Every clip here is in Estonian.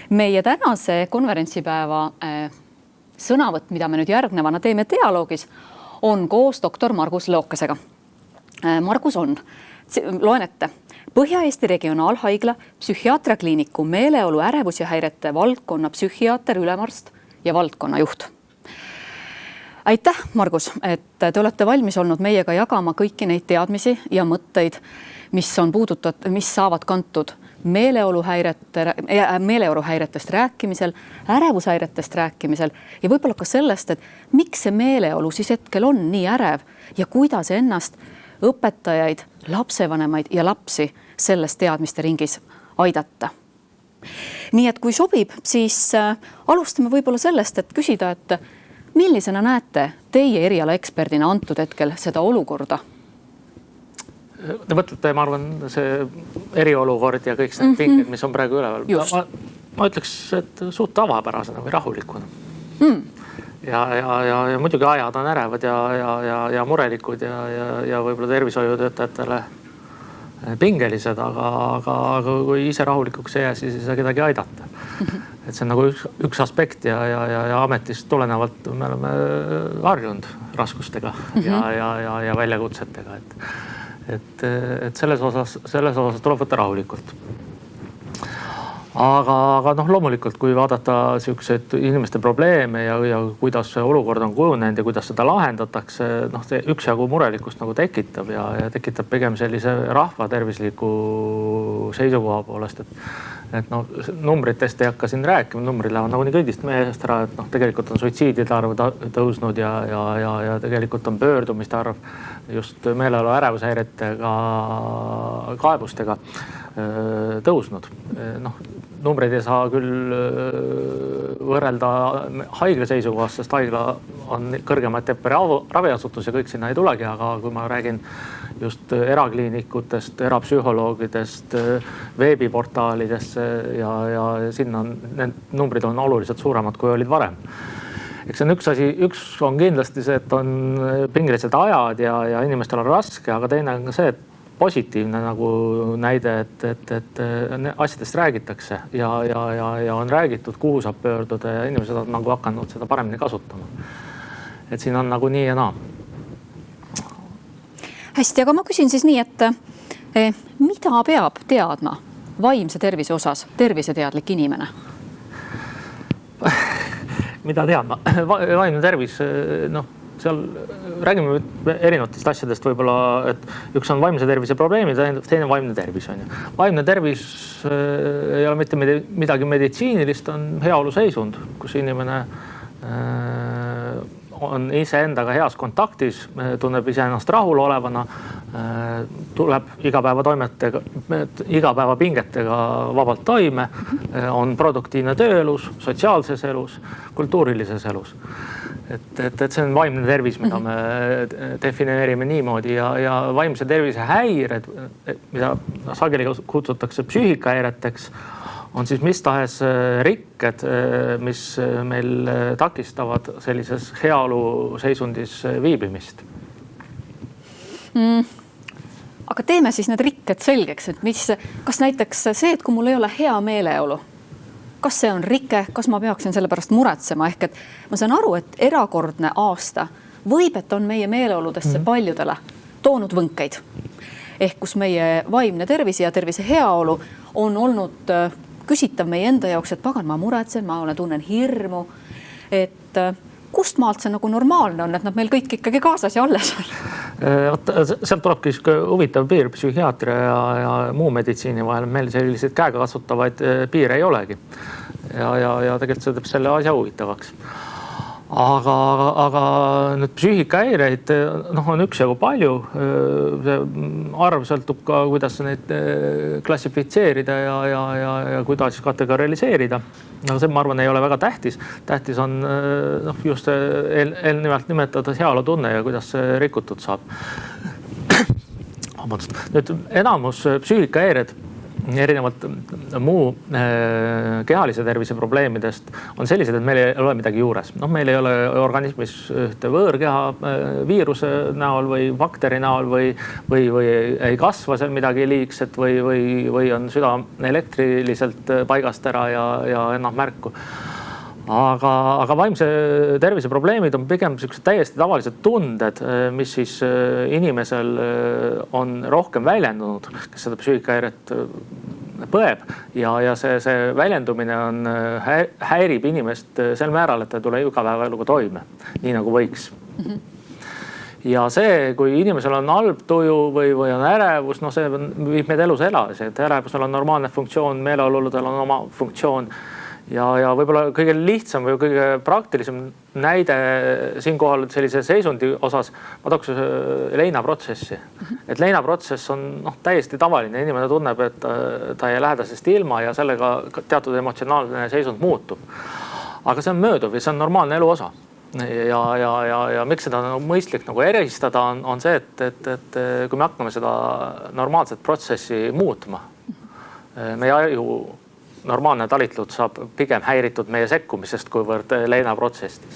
Meie tänase konverentsipäeva sõnavõtt, mida me nüüd järgnevana teeme dialoogis, on koos doktor Margus Leokasega. Margus on, loen ette, Põhja-Eesti Regionaalhaigla psühhiaatriakliiniku meeleolu, ärevus ja häirete valdkonna psühhiaater, ülemarst ja valdkonna juht. Aitäh, Margus, et te olete valmis olnud meiega jagama kõiki neid teadmisi ja mõtteid, mis saavad kantud meeleoluhäiretest rääkimisel, ärevushäiretest rääkimisel ja võib-olla ka sellest, et miks see meeleolu siis hetkel on nii ärev ja kuidas ennast õpetajaid, lapsevanemaid ja lapsi selles teadmiste ringis aidata. Nii et kui sobib, siis alustame võib-olla sellest, et küsida, et millisena näete teie eriala eksperdina antud hetkel seda olukorda? Te mõtlete, ma arvan, see eriolukord ja kõik need pinged, mis on praegu üleval. Ma ütleks, et suht tavapärasena või rahulikuna. Ja muidugi ajad on ärevad ja murelikud ja võib-olla tervishoiutöötajatele pingelised, aga kui ise rahulikuks ei jää, siis ei saa kedagi aidata. Et see on nagu üks aspekt ja ametist tulenevalt me oleme harjunud raskustega ja väljakutsetega. Et selles osas tuleb võtta rahulikult. Aga loomulikult, kui vaadata selliseid inimeste probleeme ja kuidas see olukord on kujunenud ja kuidas seda lahendatakse, see üksjagu murelikust nagu tekitab ja tekitab pigem sellise rahva tervisliku seisukoha poolest, et numbritest ei hakka siin rääkima, numbrid lähevad nagu nii kõigist mehest ära, et tegelikult on suitsiidide arv tõusnud ja tegelikult on pöördumiste arv just meeleolu ärevushäiretega, kaebustega tõusnud. Numbreid ei saa küll võrrelda haigla seisukohast, sest haigla on kõrgema etappi raviasutus ja kõik sinna ei tulegi, aga kui ma räägin just erakliinikutest, erapsühholoogidest, veebiportaalidest ja sinna need numbrid on oluliselt suuremad, kui olid varem. Eks on üks asi, üks on kindlasti see, et on pingelised ajad ja inimestel on raske, aga teine on see, et positiivne nagu näide, et asjadest räägitakse ja on räägitud, kuhu saab pöörduda ja inimesed on nagu hakanud seda paremini kasutama. Et siin on nagu nii ja naa. Hästi, aga ma küsin siis nii, et mida peab teadma vaimse tervise osas terviseteadlik inimene? Mida teadma? Vaimne tervis, seal räägime erinevatest asjadest võib-olla, et üks on vaimse tervise probleemi, teine vaimne tervis on. Vaimne tervis ei ole mitte midagi meditsiinilist, on heaolu seisund, kus inimene on ise endaga heas kontaktis, tunneb ise ennast rahul olevana, tuleb igapäeva pingetega vabalt toime, on produktiivne tööelus, sotsiaalses elus, kultuurilises elus. Et see on vaimne tervis, mida me defineerime niimoodi ja vaimse tervise häired, mida sageli kutsutakse psüühikahäireteks, on siis mis tahes rikked, mis meil takistavad sellises heaolu seisundis viibimist. Aga teeme siis need rikked selgeks, et kas näiteks see, et kui mul ei ole hea meeleolu, kas see on rike, kas ma peaksin selle pärast muretsema? Ehk et ma saan aru, et erakordne aasta võib, et on meie meeleoludesse paljudele toonud võnkeid. Ehk kus meie vaimne tervis ja tervise heaolu on olnud küsitav meie enda jaoks, et pagan, ma muretsen, ma tunnen hirmu. Et kust maalt see nagu normaalne on, et nad meil kõik ikkagi kaasas ja alles on? Sealt tulebki huvitav piir psühhiaatria ja muu meditsiini vahel. Meil selliseid käega kasutavaid piire ei olegi. Ja tegelikult see teeb selle asja huvitavaks. Aga nüüd psüühikahäireid on üksjagu palju. See arv sõltub ka, kuidas neid klassifitseerida ja kuidas kategoriseerida. Aga see, ma arvan, ei ole väga tähtis. Tähtis on just eelnevalt nimetada heaolu tunne ja kuidas see rikutud saab. Nüüd enamus psüühikahäired erinevalt muu kehalise tervise probleemidest on sellised, et meil ei ole midagi juures. Meil ei ole organismis ühte võõrkeha viiruse näol või bakteri näol või ei kasva seal midagi liigset või on süda elektriliselt paigast ära ja ennast märku. Aga vaimse tervise probleemid on pigem täiesti tavalised tunded, mis siis inimesel on rohkem väljendunud, kes seda psüühikahäiret põeb ja see väljendumine häirib inimest sel määral, et ta ei tule igapäevaeluga toime, nii nagu võiks. Ja see, kui inimesel on halb tuju või on ärevus, see viib meid elus edasi, et ärevusel on normaalne funktsioon, meeleoludel on oma funktsioon. Ja võib-olla kõige lihtsam või kõige praktilisem näide siinkohal sellise seisundi osas, ma tooks leinaprotsessi. Et leinaprotsess on täiesti tavaline, inimene tunneb, et ta jäi lähedasest ilma ja sellega teatud emotsionaalne seisund muutub. Aga see on mööduv ja see on normaalne elu osa. Ja miks seda mõistlik eristada on see, et kui me hakkame seda normaalset protsessi muutma, meie aju normaalne talitlud saab pigem häiritud meie sekkumisest kuivõrd leinaprotsessist.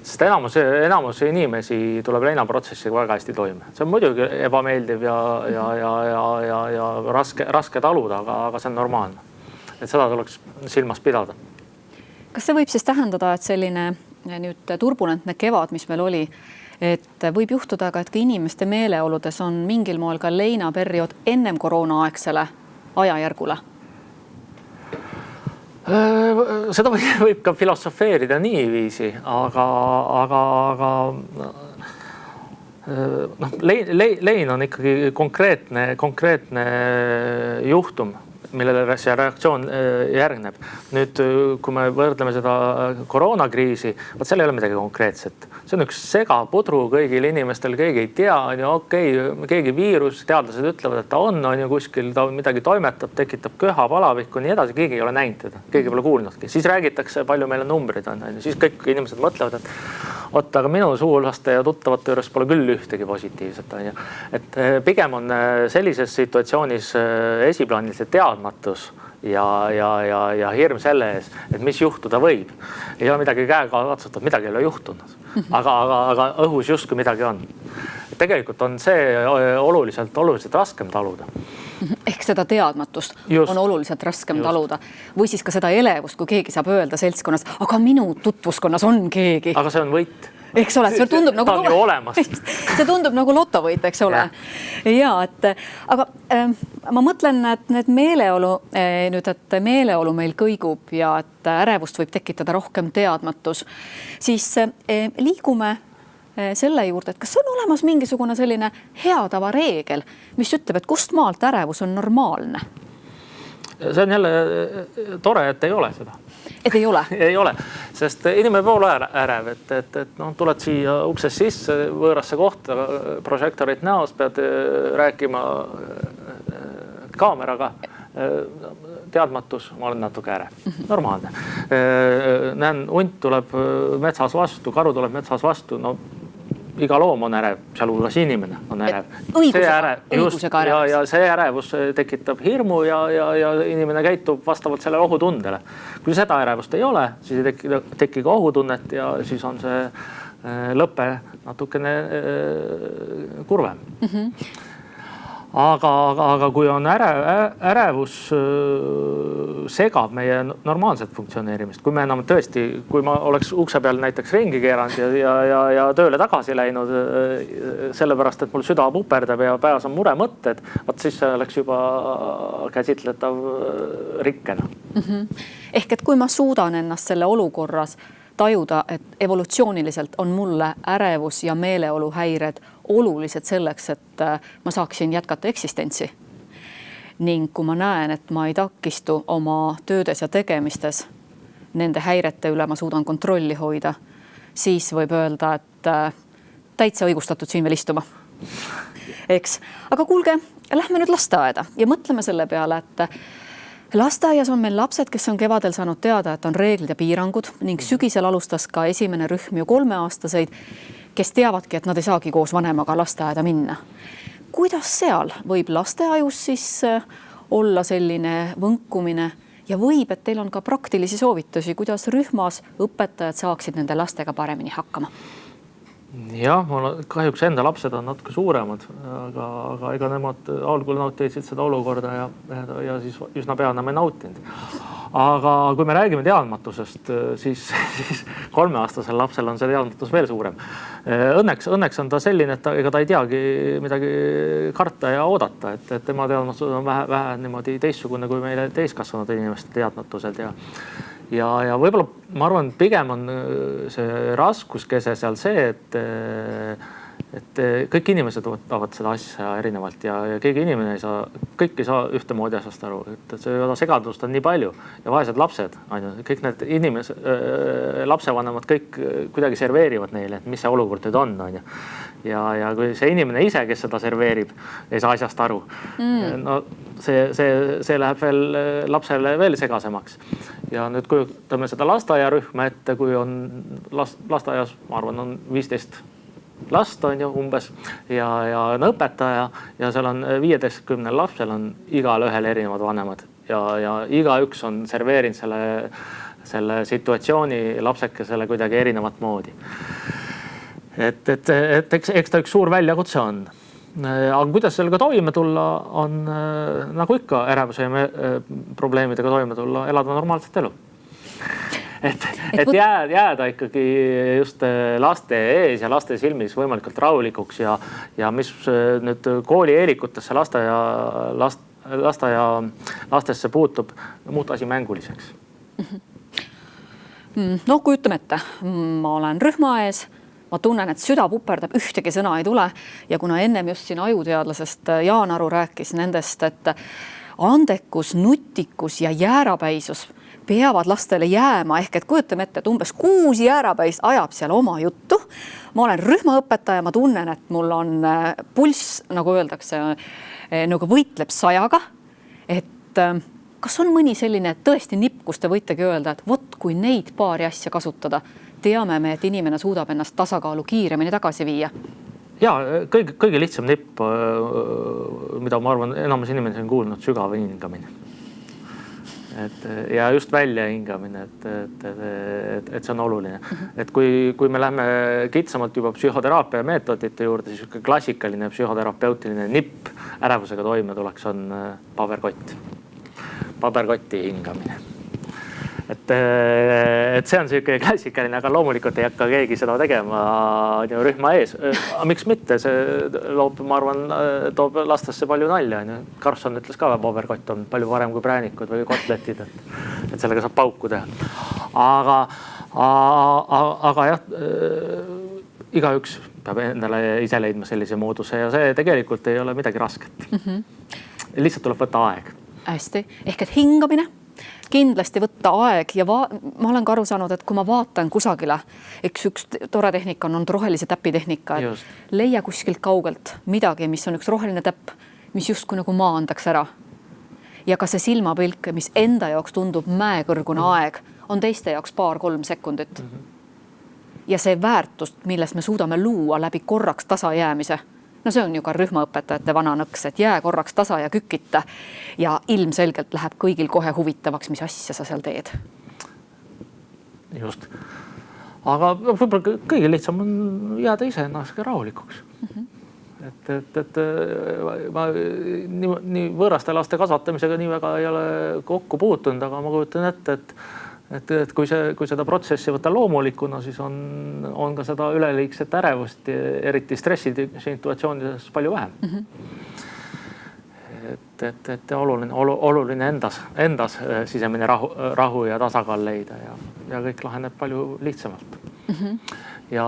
Sest enamus inimesi tuleb leinaprotsessiga väga hästi toime. See on muidugi ebameeldiv ja raske taluda, aga see on normaalne. Et seda tuleks silmas pidada. Kas see võib siis tähendada, et selline nüüd turbulentne kevad, mis meil oli, et võib juhtuda ka, et ka inimeste meeleoludes on mingil moel ka leinaperiood ennem koroonaaegsele ajajärgule? Seda võib ka filosofeerida niiviisi, aga lein on ikkagi konkreetne juhtum, millele see reaktsioon järgneb. Nüüd, kui me võrdleme seda koroonakriisi, seal ei ole midagi konkreetset. See on üks segapudru kõigil inimestel, keegi ei tea, keegi viirus, teadlased ütlevad, et ta on kuskil, ta midagi toimetab, tekitab köha, palavikku, nii edasi, keegi ei ole näinud teda, keegi pole kuulnudki. Siis räägitakse, palju meil on numbrid on, siis kõik inimesed mõtlevad, et aga minu suulaste ja tuttavate juures pole küll ühtegi positiivset. Et pigem on sellises situatsioonis esiplaanil see teadmatus ja hirm selle ees, et mis juhtuda võib. Ei ole midagi käega katsutud, midagi ei ole juhtunud. Aga õhus justkui midagi on. Tegelikult on see oluliselt raskem taluda. Ehk seda teadmatust on oluliselt raskem taluda. Või siis ka seda elevust, kui keegi saab öelda seltskonnas, aga minu tutvuskonnas on keegi. Aga see on võit. Eks ole, see tundub nagu olemas. See tundub nagu lotovõit, eks ole. Aga ma mõtlen, et need meeleolu meil kõigub ja et ärevust võib tekitada rohkem teadmatus. Siis liigume selle juurde, et kas on olemas mingisugune selline hea tava reegel, mis ütleb, et kust maalt ärevus on normaalne? See on jälle tore, et ei ole seda. Et ei ole? Ei ole, sest inimene peab olema ärev, et tuled siia uksest sisse, võõrasse kohta, prožektorit näos, pead rääkima kaameraga. Teadmatus, ma olen natuke ärev. Normaalne. Näen, hunt tuleb metsas vastu, karu tuleb metsas vastu, iga loom on ärev, sealhulgas inimene on ärev. Õigusega ärev. Ja see ärevus tekitab hirmu ja inimene käitub vastavalt selle ohutundele. Kui seda ärevust ei ole, siis ei teki ka ohutunnet ja siis on see lõpe natukene kurvem. Aga kui on ärevus segab meie normaalset funktsioneerimist, kui me enam tõesti, kui ma oleks ukse peal näiteks ringi keeranud ja tööle tagasi läinud sellepärast, et mul süda puperdab ja peas on muremõtted, siis see oleks juba käsitletav rikkena. Ehk et kui ma suudan ennast selle olukorras tajuda, et evolutsiooniliselt on mulle ärevus ja meeleoluhäired olulised selleks, et ma saaksin jätkata eksistentsi. Ning kui ma näen, et ma ei takistu oma töödes ja tegemistes, nende häirete üle ma suudan kontrolli hoida, siis võib öelda, et täitsa õigustatud siin veel istuma. Eks? Aga kuulge, lähme nüüd lasteaeda ja mõtleme selle peale, et lasteaias on meil lapsed, kes on kevadel saanud teada, et on reeglid ja piirangud ning sügisel alustas ka esimene rühm ju 3-aastaseid, kes teavadki, et nad ei saagi koos vanemaga lasteaeda minna. Kuidas seal võib lasteajus siis olla selline võnkumine ja võib, et teil on ka praktilisi soovitusi, kuidas rühmas õpetajad saaksid nende lastega paremini hakkama. Jah, mul kahjuks enda lapsed on natuke suuremad, aga ega nemad algul nautisid seda olukorda ja siis üsna pea enam ei nautinud. Aga kui me räägime teadmatusest, siis 3-aastasel lapsel on see teadmatus veel suurem. Õnneks on ta selline, et ega ta ei teagi midagi karta ja oodata, et tema teadmatus on vähe niimoodi teistsugune kui meile täiskasvanud inimeste teadmatused ja võib-olla ma arvan, pigem on see raskuskese seal see, et kõik inimesed võtavad seda asja erinevalt ja keegi inimene kõik ei saa ühtemoodi asjast aru, et see segadust on nii palju ja vaesed lapsed, kõik need lapsevanemad kõik kuidagi serveerivad neile, et mis see olukord nüüd on. Ja kui see inimene ise, kes seda serveerib, ei saa asjast aru, no see läheb veel lapsele veel segasemaks. Ja nüüd kujutame seda lasteaiarühma ette, kui on lasteaias, ma arvan, on 15 last on ju umbes ja on õpetaja ja seal on 15 lapsel on igal ühel erinevad vanemad ja igaüks on serveerinud selle situatsiooni lapsekesele kuidagi erinevat moodi. Et eks ta üks suur väljakutse on. Aga kuidas sellega toime tulla on nagu ikka ärevuse ja probleemidega toime tulla, elada normaalset elu. Et jääda ikkagi just laste ees ja laste silmis võimalikult rahulikuks ja mis nüüd kooli eelikutesse lastesse puutub, muuta asi mänguliseks. No kujutame ette, ma olen rühma ees, ma tunnen, et süda puperdab, ühtegi sõna ei tule ja kuna ennem just siin ajuteadlasest Jaan Aru rääkis nendest, et andekus, nutikus ja jäärapäisus peavad lastele jääma ehk et kujutame ette, et umbes 6 jäärapäist ajab seal oma juttu. Ma olen rühmaõpetaja, ma tunnen, et mul on pulss, nagu öeldakse, nagu võitleb 100-ga. Et kas on mõni selline tõesti nipp, kus te võitegi öelda, et vot kui neid paari asja kasutada, teame me, et inimene suudab ennast tasakaalu kiiremini tagasi viia? Ja kõige lihtsam nipp, mida ma arvan, enamus inimesi on kuulnud, sügav hingamine. Ja just välja hingamine, et see on oluline. Et kui me lähme kitsamalt juba psühhoteraapia meetodite juurde, siis klassikaline psühhoterapeutiline nipp ärevusega toime tuleks on paberkotti hingamine. Et see on selline klassikaline, aga loomulikult ei hakka keegi seda tegema rühma ees. Miks mitte? See loob, ma arvan, toob lastesse palju nalja. Karlsson ütles ka, paberkott on palju parem kui präänikud või kotletid, et sellega saab pauku teha. Aga jah, igaüks peab endale ise leidma sellise mooduse ja see tegelikult ei ole midagi rasket. Lihtsalt tuleb võtta aeg. Hästi, ehk et hingamine. Kindlasti võtta aeg ja ma olen ka aru saanud, et kui ma vaatan kusagile, üks tore tehnika on rohelise täpi tehnika, et leia kuskilt kaugelt midagi, mis on üks roheline täpp, mis justkui nagu maandaks ära. Ja ka see silmapilk, mis enda jaoks tundub mäekõrgune aeg, on teiste jaoks 2-3 sekundit. Ja see väärtust, milles me suudame luua läbi korraks tasa jäämise, no see on ju ka rühmaõpetajate vana nõks, et jää korraks tasa ja kükita ja ilmselgelt läheb kõigil kohe huvitavaks, mis asja sa seal teed. Just. Aga võib-olla kõige lihtsam on jääda ise ennast rahulikuks. Et ma nii võõraste laste kasvatamisega nii väga ei ole kokku puutunud, aga ma kujutan ette, et kui seda protsessi võtta loomulikuna, siis on ka seda üleliigset ärevust, eriti stressisituatsioonides palju vähem. Et oluline endas sisemine rahu ja tasakaal leida ja kõik laheneb palju lihtsamalt. Ja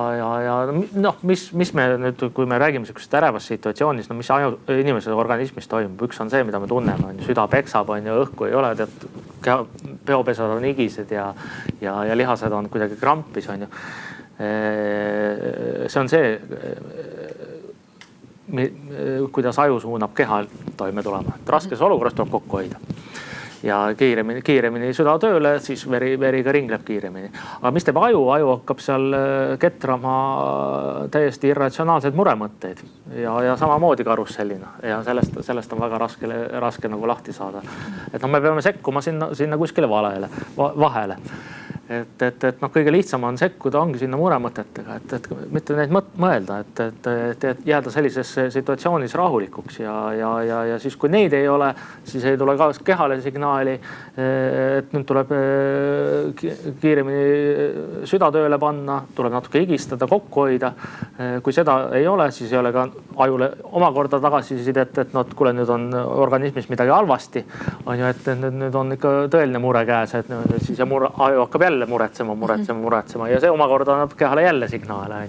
mis me nüüd, kui me räägime sellisest ärevast situatsioonist, mis inimese organismis toimub, üks on see, mida me tunneme, süda peksab, õhku ei ole, peopesad on igised ja lihased on kuidagi krampis. See on see, kuidas aju suunab keha toime tulema. Raskes olukorras tuleb kokku hoida. ja kiiremini süda tööle, siis veri ka ringleb kiiremini. Aga mis teeb aju? Aju hakkab seal ketrama täiesti irratsionaalseid muremõtteid ja samamoodi karussellina ja sellest on väga raske nagu lahti saada. Et me peame sekkuma sinna kuskile vahele. Et kõige lihtsam on sekkuda ongi sinna muremõtetega, et mitte neid mõelda, et jääda sellises situatsioonis rahulikuks ja siis kui neid ei ole, siis ei tule ka kehale signaali, et nüüd tuleb kiiremini süda tööle panna, tuleb natuke higistada, kokku hoida. Kui seda ei ole, siis ei ole ka ajule omakorda tagasisidet, et kuule, nüüd on organismis midagi halvasti, on ju, et nüüd on ikka tõeline mure käes, et siis aju hakkab jälle muretsema ja see omakorda annab kehale jälle signaale.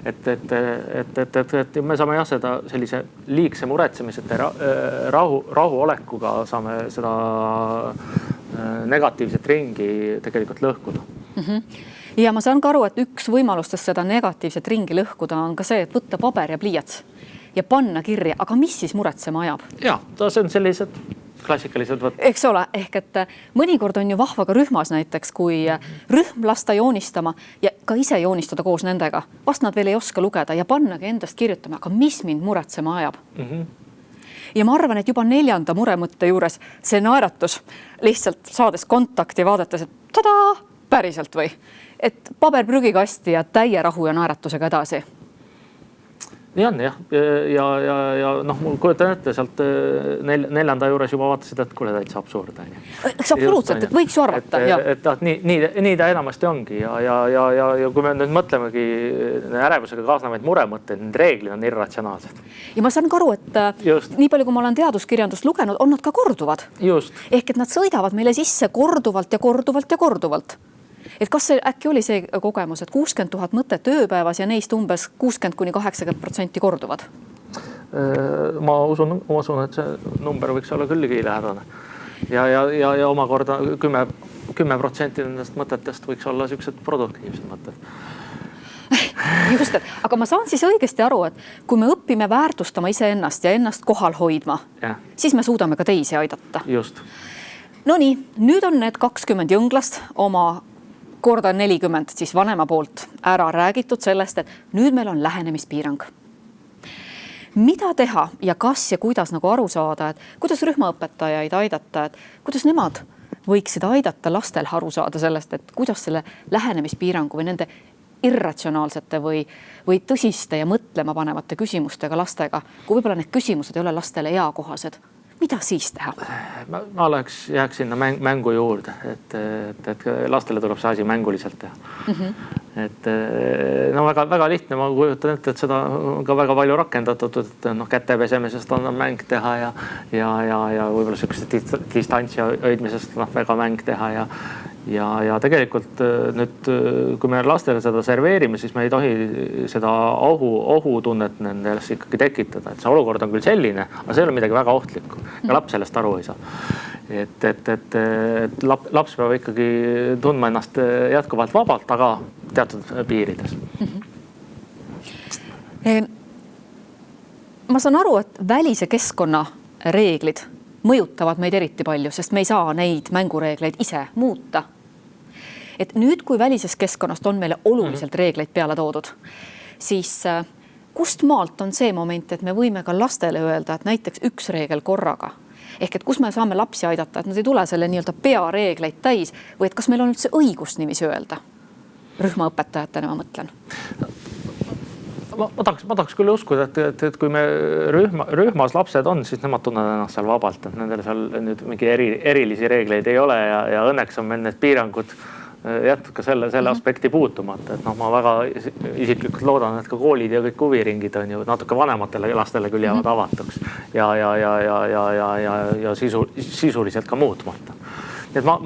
Et me saame seda sellise liigse muretsemisete rahulolekuga saame seda negatiivset ringi tegelikult lõhkuda. Ja ma saan ka aru, et üks võimalustest seda negatiivset ringi lõhkuda on ka see, et võtta paber ja pliiats ja panna kirja, aga mis siis muretsema ajab? Ja, see on sellised klassikalised võtta. Eks ole, ehk et mõnikord on ju vahva ka rühmas näiteks, kui rühm lasta joonistama ja ka ise joonistada koos nendega. Vast nad veel ei oska lugeda ja pannagi endast kirjutama, aga mis mind muretsema ajab? Ja ma arvan, et juba 4. muremõtte juures see naeratus lihtsalt saades kontakti vaadates, et tada, päriselt või? Et paber prügikasti ja täie rahu ja naeratusega edasi. Nii on jah. Ja kujutan ette sealt 4. juures juba vaatasid, et kuule täitsa absurd. Eks absoluutselt, et võiks ju arvata. Et nii ta enamasti ongi ja kui me nüüd mõtlemegi ärevusega kaasnevaid muremõtteid, need reeglid on irratsionaalsed. Ja ma saan ka aru, et nii palju, kui ma olen teaduskirjandust lugenud, on nad ka korduvad. Just. Ehk et nad sõidavad meile sisse korduvalt. Et kas see äkki oli see kogemus, et 60 000 mõtet ööpäevas ja neist umbes 60–80% korduvad? Ma usun, et see number võiks olla külligi lähedane. Ja omakorda 10% nendest mõtetest võiks olla sellised produktiivsed mõtted. Just, aga ma saan siis õigesti aru, et kui me õpime väärtustama iseennast ja ennast kohal hoidma, siis me suudame ka teisi aidata. Just. No nii, nüüd on need 20 jõnglast oma korda 40 siis vanema poolt ära räägitud sellest, et nüüd meil on lähenemispiirang. Mida teha ja kas ja kuidas nagu aru saada, et kuidas rühmaõpetajaid aidata, et kuidas nemad võiksid aidata lastel aru saada sellest, et kuidas selle lähenemispiirangu või nende irratsionaalsete või tõsiste ja mõtlema panevate küsimustega lastega, kui võib-olla need küsimused ei ole lastele eakohased. Mida siis teha? Ma jääks sinna mängu juurde, et lastele tuleb see asi mänguliselt teha. Et väga lihtne, ma kujutan ette, et seda on ka väga palju rakendatud, et käte pesemisest on mäng teha ja võib-olla sellise distantsi hoidmisest väga mäng teha ja tegelikult nüüd, kui me lastele seda serveerime, siis me ei tohi seda ohutunnet nendest ikkagi tekitada. Et see olukord on küll selline, aga see ei ole midagi väga ohtlikku ja laps sellest aru ei saa. Et laps peab ikkagi tundma ennast jätkuvalt vabalt, aga teatud piirides. Ma saan aru, et välise keskkonna reeglid mõjutavad meid eriti palju, sest me ei saa neid mängureegleid ise muuta. Et nüüd, kui välises keskkonnast on meile oluliselt reegleid peale toodud, siis kust maalt on see moment, et me võime ka lastele öelda, et näiteks üks reegel korraga. Ehk et kus me saame lapsi aidata, et nad ei tule selle nii-öelda peareegleid täis või et kas meil on üldse õigust niiviisi öelda? Rühmaõpetajatena ma mõtlen. Ma tahaks küll uskuda, et kui me rühmas lapsed on, siis nemad tunnevad ennast seal vabalt, et nendel seal nüüd mingi erilisi reegleid ei ole ja õnneks on meil need piirangud jätnud ka selle aspekti puutumata. Et ma väga isiklikult loodan, et ka koolid ja kõik huviringid on ju natuke vanematele lastele küll jäävad avatuks ja sisuliselt ka muutmata. Et ma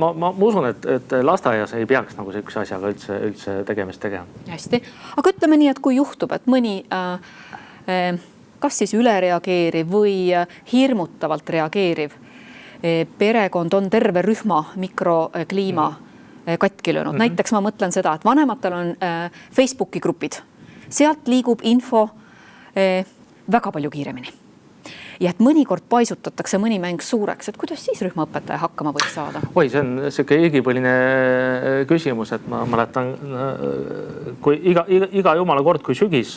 usun, et lasteaias ei peaks nagu sellise asjaga üldse tegemist tegema. Hästi. Aga ütleme nii, et kui juhtub, et mõni kas siis ülereageeriv või hirmutavalt reageeriv perekond on terve rühma mikrokliima katki löönud. Näiteks ma mõtlen seda, et vanematel on Facebooki grupid. Sealt liigub info väga palju kiiremini. ja et mõnikord paisutatakse mõni mäng suureks, et kuidas siis rühmaõpetaja hakkama võib saada? Oi, see on selline igipõline küsimus, et ma mäletan, kui iga jumala kord, kui sügis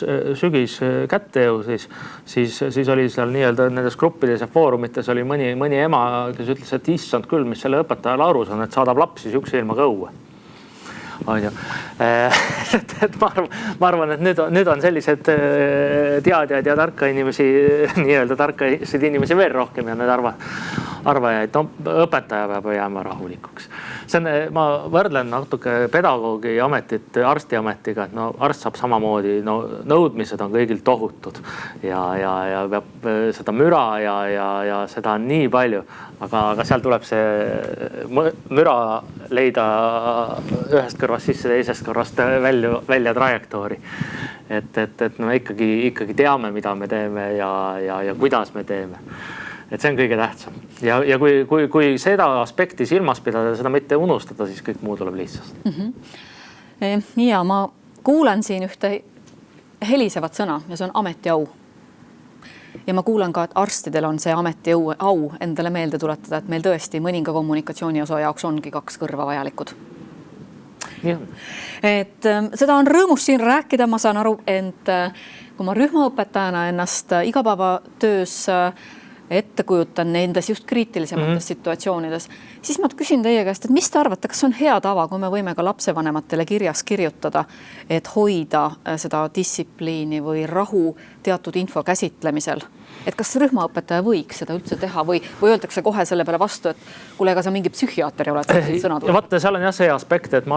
kätte jõudis, siis oli seal nii-öelda nendes gruppides ja foorumites oli mõni ema, kes ütles, et issand küll, mis selle õpetajale arus on, et saadab lapsi sihukese ilmaga õue. On ju. Et ma arvan, et nüüd on sellised teadjad ja tarka inimesi, nii-öelda tarkasid inimesi veel rohkem ja need arvajaid, õpetaja peab jääma rahulikuks. Ma võrdlen natuke pedagoogi ametit arsti ametiga, et arst saab samamoodi, nõudmised on kõigil tohutud ja peab seda müra ja seda on nii palju, aga seal tuleb see müra leida ühest kõrvast sisse, teisest kõrvast välja trajektoori. Et me ikkagi teame, mida me teeme ja kuidas me teeme. Et see on kõige tähtsam. Ja kui seda aspekti silmas pidada, seda mitte unustada, siis kõik muu tuleb lihtsast. Ja ma kuulen siin ühte helisevat sõna ja see on ametiau. Ja ma kuulen ka, et arstidel on see ametiau endale meelde tuletada, et meil tõesti mõninga kommunikatsiooni osa jaoks ongi 2 kõrva vajalikud. Nii on. Et seda on rõõmus siin rääkida, ma saan aru, et kui ma rühmaõpetajana ennast igapäevatöös ette kujutan nendes just kriitilisemates situatsioonides, siis ma küsin teie käest, et mis te arvate, kas on hea tava, kui me võime ka lapsevanematele kirjas kirjutada, et hoida seda distsipliini või rahu teatud info käsitlemisel? Et kas rühmaõpetaja võiks seda üldse teha või öeldakse kohe selle peale vastu, et kuule, ega sa mingi psühhiaater ei ole, et sõna tuleb? Ja vaata, seal on jah see aspekt, et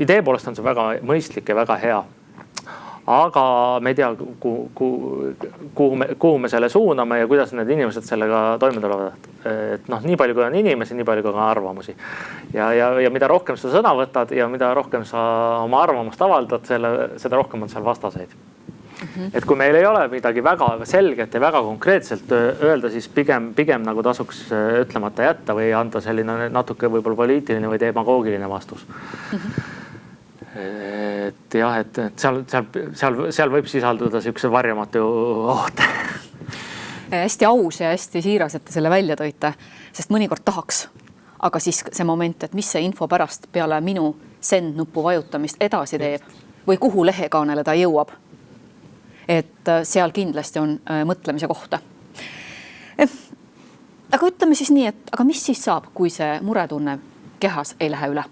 idee poolest on see väga mõistlik ja väga hea. Aga me ei tea, kuhu me selle suuname ja kuidas need inimesed sellega toime tulevad. Et nii palju kui on inimesi, nii palju kui on arvamusi. Ja mida rohkem sa sõna võtad ja mida rohkem sa oma arvamust avaldad, seda rohkem on seal vastaseid. Et kui meil ei ole midagi väga selget ja väga konkreetselt öelda, siis pigem nagu tasuks ütlemata jätta või anda selline natuke võib-olla poliitiline või demagoogiline vastus. Et jah, et seal võib sisalduda siukse varjamatu oht. Hästi aus ja hästi siiras, et te selle välja tõite, sest mõnikord tahaks. Aga siis see moment, et mis see info pärast peale minu send nupu vajutamist edasi teeb või kuhu lehekaanele ta jõuab. Et seal kindlasti on mõtlemise kohta. Aga ütleme siis nii, et aga mis siis saab, kui see muretunne kehas ei lähe üle?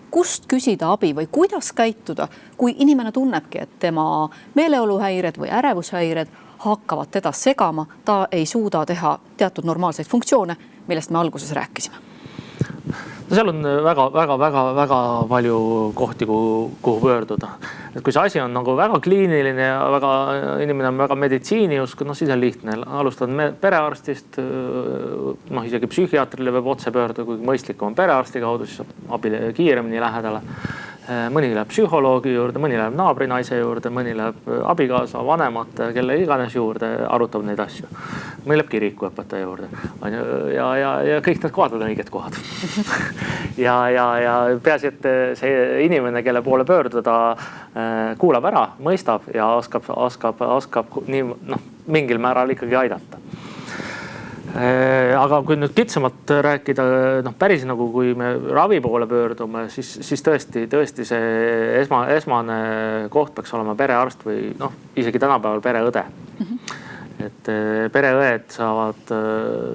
Kust küsida abi või kuidas käituda, kui inimene tunnebki, et tema meeleoluhäired või ärevushäired hakkavad teda segama, ta ei suuda teha teatud normaalseid funktsioone, millest me alguses rääkisime? Seal on väga palju kohti, kuhu pöörduda. Et kui see asi on nagu väga kliiniline ja inimene on väga meditsiiniusk, siis on lihtne. Alustad perearstist, isegi psühhiaatrile võib otse pöörduda, kui mõistlikum on perearsti kaudu, siis saab abile kiiremini lähedale. Mõni läheb psühholoogi juurde, mõni läheb naabrinaise juurde, mõni läheb abikaasa, vanemate, kelle iganes juurde, arutab neid asju. Mõni läheb kirikuõpetaja juurde. Ja kõik need kohad on õiged kohad. Ja peaasi, et see inimene, kelle poole pöörduda, kuulab ära, mõistab ja oskab mingil määral ikkagi aidata. Aga kui nüüd kitsamalt rääkida, päris nagu kui me ravi poole pöördume, siis tõesti see esmane koht peaks olema perearst või isegi tänapäeval pereõde. Et pereõed saavad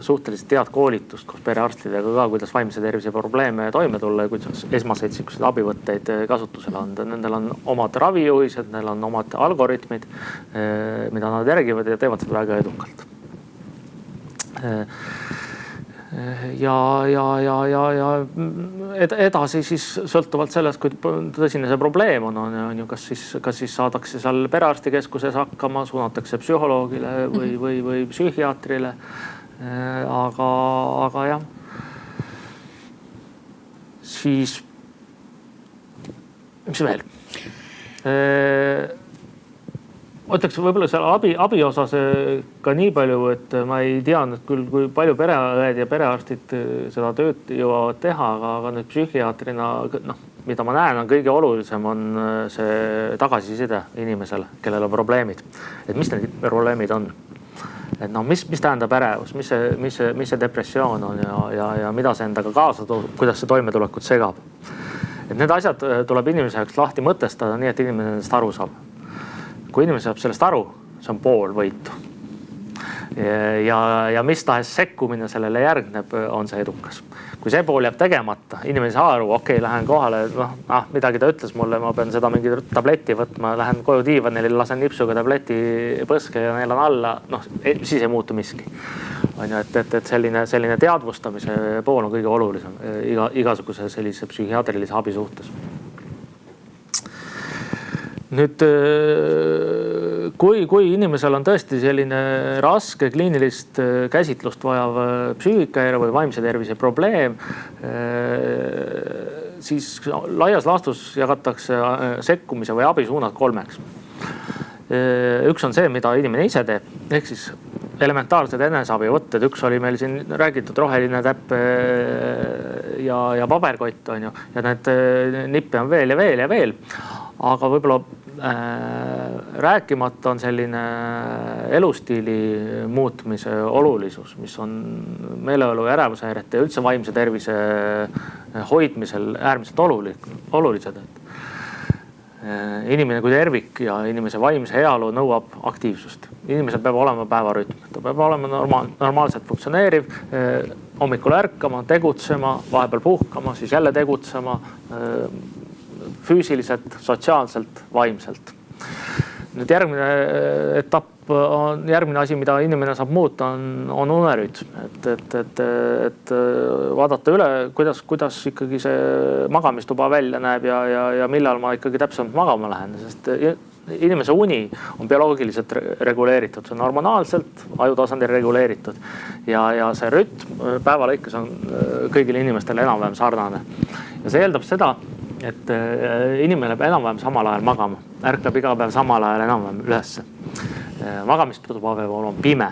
suhteliselt head koolitust koos perearstidega ka, kuidas vaimse tervise probleeme toime tulla ja kuidas esmaseid abivõtteid kasutusele anda. Nendel on omad ravijuhised, neil on omad algoritmid, mida nad järgivad ja teevad seda väga edukalt. Ja edasi siis sõltuvalt sellest, kui tõsine see probleem on ju, kas siis saadakse seal perearstikeskuses hakkama, suunatakse psühholoogile või psühhiaatrile. Aga jah, siis mis veel? Ootaks võib-olla seal abi osas ka nii palju, et ma ei tea nüüd küll, kui palju pereõed ja perearstid seda tööd jõuavad teha, aga nüüd psühhiaatrina, mida ma näen, on kõige olulisem on see tagasiside inimesele, kellel on probleemid. Et mis need probleemid on? et no mis tähendab ärevus, mis see depressioon on ja mida see endaga kaasa toob, kuidas see toimetulekut segab. Et need asjad tuleb inimese jaoks lahti mõtestada nii, et inimene nendest aru saab. Kui inimene saab sellest aru, see on pool võitu. Ja mis tahes sekkumine sellele järgneb, on see edukas. Kui see pool jääb tegemata, inimene ei saa aru, okei, lähen kohale, midagi ta ütles mulle, ma pean seda mingi tableti võtma, lähen koju diivanile, lasen nipsuga tableti põske ja neelan alla, siis ei muutu miski. Et selline teadvustamise pool on kõige olulisem igasuguse sellise psühhiaatrilise abi suhtes. Nüüd, kui inimesel on tõesti selline raske kliinilist käsitlust vajav psüühikahäire või vaimse tervise probleem, siis laias laastus jagatakse sekkumise või abisuunad 3. Üks on see, mida inimene ise teeb, ehk siis elementaarsed eneseabivõtted. Üks oli meil siin räägitud roheline täpp ja paberkott on ju, ja need nippe on veel ja veel ja veel. Aga võib-olla rääkimata on selline elustiili muutmise olulisus, mis on meeleolu ja ärevushäirete ja üldse vaimse tervise hoidmisel äärmiselt olulised. Inimene kui tervik ja inimese vaimse heaolu nõuab aktiivsust. Inimesel peab olema päevarütm, ta peab olema normaalselt funktsioneeriv, hommikul ärkama, tegutsema, vahepeal puhkama, siis jälle tegutsema, füüsiliselt, sotsiaalselt, vaimselt. Nüüd järgmine etapp on järgmine asi, mida inimene saab muuta, on unerütm. Et vaadata üle, kuidas ikkagi see magamistuba välja näeb ja millal ma ikkagi täpsemalt magama lähen. Sest inimese uni on bioloogiliselt reguleeritud, see on hormonaalselt ajutasandil reguleeritud. Ja see rütm päevalõikes on kõigile inimestele enam-vähem sarnane. Ja see eeldab seda, et inimene peab enam-vähem samal ajal magama. Ärkleb iga päev samal ajal enam-vähem ülesse. Magamistuba peab olema pime.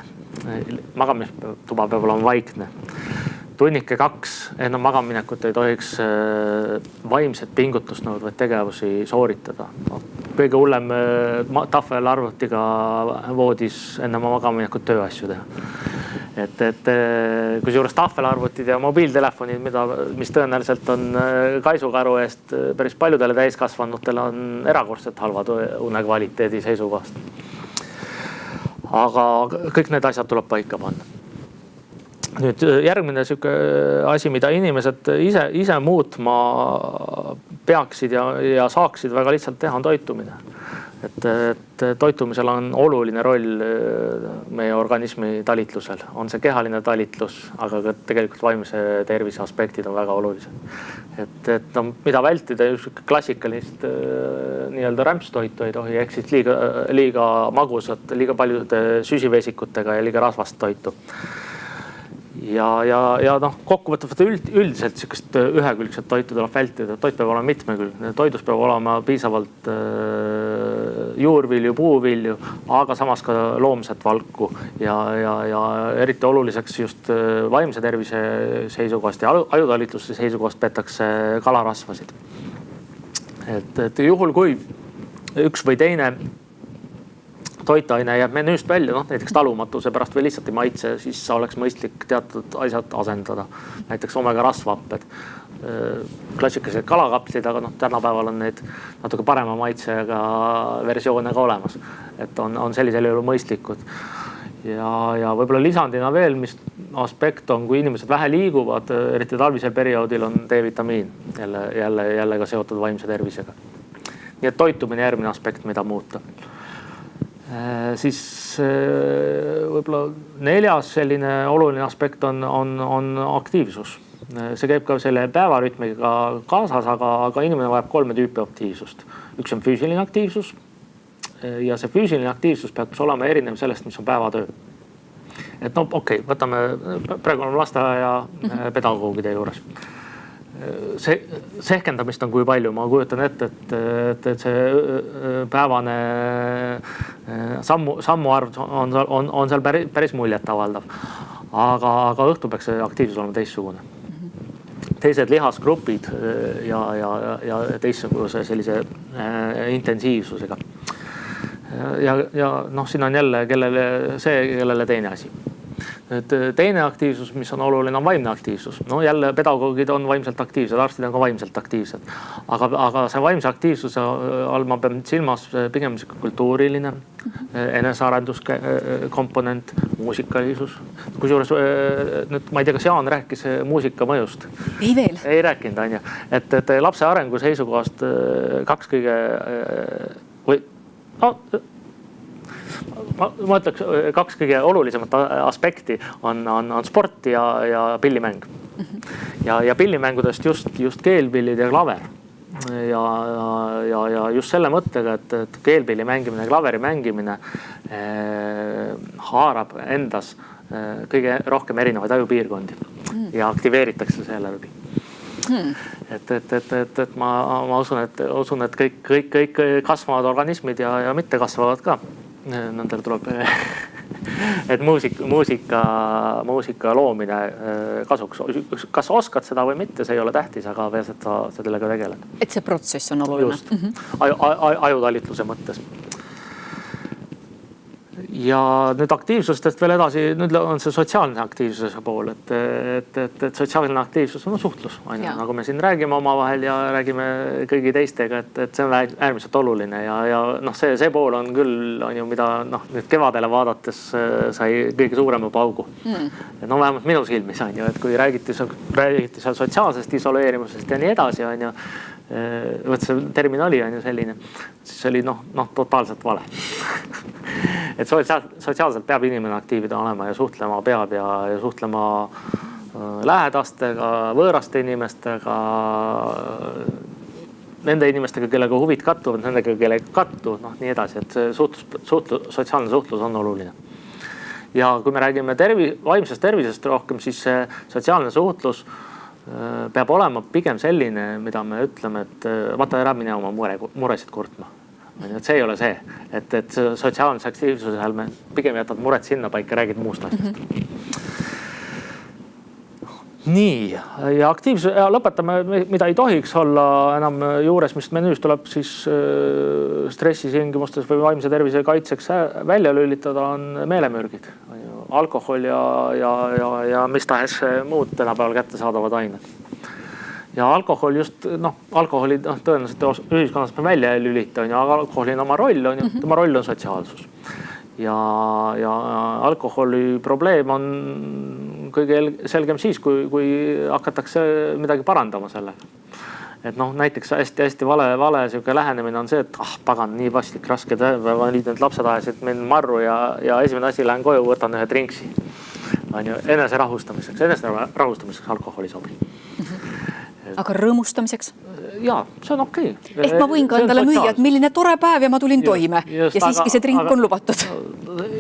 Magamistuba peab olema vaikne. Tunnike 2 enne magamaminekut ei tohiks vaimset pingutust nõudvaid tegevusi sooritada. Kõige hullem tahvelarvutiga voodis enne magamaminekut tööasju teha. Kui juures tahvelarvutid ja mobiiltelefonid, mis tõenäoliselt on kaisukaru eest päris paljudele täiskasvanutele, on erakordselt halvad unekvaliteedi seisukohast. Aga kõik need asjad tuleb paika panna. Nüüd järgmine asi, mida inimesed ise muutma peaksid ja saaksid väga lihtsalt teha, on toitumine. Et toitumisel on oluline roll meie organismi talitlusel. On see kehaline talitlus, aga ka tegelikult vaimse tervise aspektid on väga olulised. Et mida vältida, klassikalist nii-öelda rämpstoitu ei tohi, ehk siis liiga magusat, liiga paljude süsivesikutega ja liiga rasvast toitu. Ja kokkuvõttes üldiselt sellist ühekülgset toitu tuleb vältida. Toit peab olema mitmekülgne. Toidus peab olema piisavalt juurvilju, puuvilju, aga samas ka loomset valku. Ja eriti oluliseks just vaimse tervise seisukohast ja ajutalitluse seisukohast peetakse kalarasvasid. Et juhul, kui üks või teine toitaine jääb menüüst välja, näiteks talumatuse pärast või lihtsalt ei maitse, siis oleks mõistlik teatud asjad asendada. Näiteks omega rasvahapped, klassikalised kalakapslid, aga tänapäeval on need natuke parema maitsega versioone ka olemas. Et on sellisel juhul mõistlikud. Ja võib-olla lisandina veel, mis aspekt on, kui inimesed vähe liiguvad, eriti talvisel perioodil on D-vitamiin jälle ka seotud vaimse tervisega. Nii et toitumine järgmine aspekt, mida muuta. Siis võib-olla 4. selline oluline aspekt on aktiivsus. See käib ka selle päevarütmiga kaasas, aga inimene vajab 3 tüüpi aktiivsust. Üks on füüsiline aktiivsus ja see füüsiline aktiivsus peaks olema erinev sellest, mis on päevatöö. Et okei, võtame praegu on lasteaia pedagoogide juures. Sehkendamist on kui palju, ma kujutan ette, et see päevane sammuarv on seal päris muljet avaldav. Aga õhtu peaks see aktiivsus olema teistsugune. Teised lihasgrupid ja teistsuguse sellise intensiivsusega. ja noh, siin on jälle kellele see, kellele teine asi. Nüüd teine aktiivsus, mis on oluline, on vaimne aktiivsus. No jälle pedagoogid on vaimselt aktiivsed, arstid on ka vaimselt aktiivsed. Aga see vaimse aktiivsuse all ma pean silmas pigem kultuuriline, enesearenduskomponent, muusikalisus. Kusjuures nüüd ma ei tea, kas Jaan rääkis muusika mõjust. Ei veel. Ei rääkinud, on ju. Et lapse arengu seisukohast kaks kõige ma ütleks, kaks kõige olulisemat aspekti on sport ja pillimäng. Ja pillimängudest just keelpillid ja klaver. Ja just selle mõttega, et keelpilli mängimine ja klaveri mängimine haarab endas kõige rohkem erinevaid ajupiirkondi ja aktiveeritakse selle läbi. Et ma usun, et kõik kasvavad organismid ja mitte kasvavad ka. Nendel tuleb, et muusika loomine kasuks. Kas oskad seda või mitte, see ei ole tähtis, aga veel sa sellega tegeled. Et see protsess on oluline. Just, ajutalitluse mõttes. Ja nüüd aktiivsustest veel edasi, nüüd on see sotsiaalne aktiivsuse pool, et sotsiaalne aktiivsus on suhtlus. Nagu me siin räägime omavahel ja räägime kõigi teistega, et see on äärmiselt oluline ja noh, see pool on küll, on ju, mida nüüd kevadele vaadates sai kõige suurema paugu. No vähemalt minu silmis on ju, et kui räägiti seal sotsiaalsest isoleerimusest ja nii edasi, on ju, võt see termin oli on ju selline, siis oli totaalselt vale. Et sotsiaalselt peab inimene aktiivida olema ja suhtlema peab ja suhtlema lähedastega, võõraste inimestega, nende inimestega, kellega huvid kattuvad, nendega, kellega kattu, nii edasi, et sotsiaalne suhtlus on oluline. Ja kui me räägime vaimsest tervisest rohkem, siis see sotsiaalne suhtlus peab olema pigem selline, mida me ütleme, et vaata ära mine oma muresid kurtma. Et see ei ole see, et sotsiaalse aktiivsuse ajal me pigem jätad mured sinna paika, räägid muust asjast. Nii, ja aktiivsus, ja lõpetame, mida ei tohiks olla enam juures, mis menüüs tuleb siis stressisingimustes või vaimse tervise kaitseks välja lülitada, on meelemürgid. Alkohol ja mis tahes muud tänapäeval kätte saadavad ained. Ja alkohol just, alkoholi tõenäoliselt ühiskonnas me välja ei lülita, aga alkoholil on oma roll, tema roll on sotsiaalsus. Ja alkoholi probleem on kõige selgem siis, kui hakatakse midagi parandama sellega. Et näiteks hästi vale siuke lähenemine on see, et pagan, nii vastik, raske päeva, need lapsed ajasid mind marru ja esimene asi lähen koju, võtan ühe trinksi. Enese rahustamiseks alkoholi sobi. Aga rõõmustamiseks? Jaa, see on okei. Ehk ma võin ka endale müüa, et milline tore päev ja ma tulin toime. Ja siiski see drink on lubatud.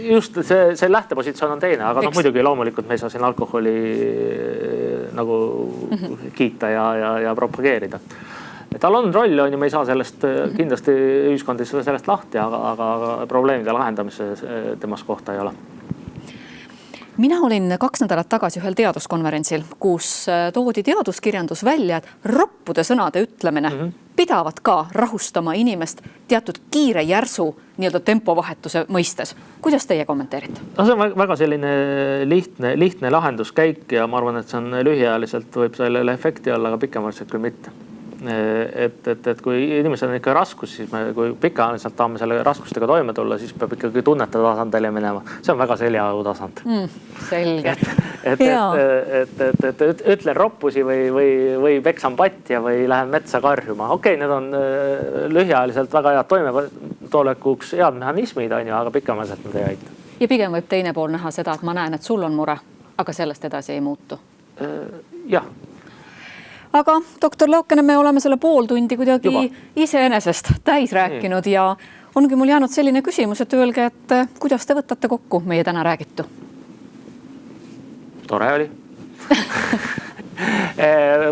Just, see lähtepositsioon on teine, aga muidugi loomulikult me ei saa siin alkoholi nagu kiita ja propageerida. Tal on roll, me ei saa sellest kindlasti ühiskondis sellest lahti, aga probleemide lahendamise temas kohta ei ole. Mina olin 2 nädalat tagasi ühel teaduskonverentsil, kus toodi teaduskirjandus välja, et roppude sõnade ütlemine pidavad ka rahustama inimest teatud kiire järsu tempovahetuse mõistes. Kuidas teie kommenteerite? See on väga selline lihtne lahenduskäik ja ma arvan, et see on lühiajaliselt võib sellele efekti olla, aga pikemalt küll mitte. Et kui inimesel on ikka raskus, siis kui pikaajaliselt tahame selle raskustega toime tulla, siis peab ikkagi tunnete tasandile minema. See on väga seljaõu tasand. Selge. Et ütlen roppusi või peksan patja või lähen metsa karjuma. Okei, need on lühiajaliselt väga head toimetulekuks head mehhanismid, aga pikemaliselt need ei aita. Ja pigem võib teine pool näha seda, et ma näen, et sul on mure, aga sellest edasi ei muutu. Jah. Aga doktor Laukene, me oleme selle pool tundi kuidagi iseenesest täis rääkinud ja ongi mul jäänud selline küsimus, et öelge, et kuidas te võtate kokku meie täna räägitu? Tore oli.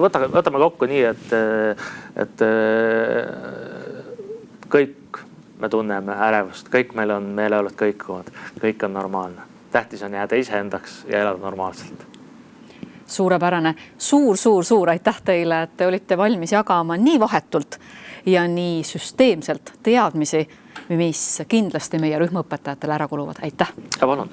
Võtame kokku nii, et kõik me tunneme ärevust, kõik meil on meeleolud kõikuvad, kõik on normaalne. Tähtis on jääda iseendaks ja elada normaalselt. Suurepärane. Suur aitäh teile, et te olite valmis jagama nii vahetult ja nii süsteemselt teadmisi mis kindlasti meie rühmaõpetajatele ära kuluvad. Aitäh! Ja palun!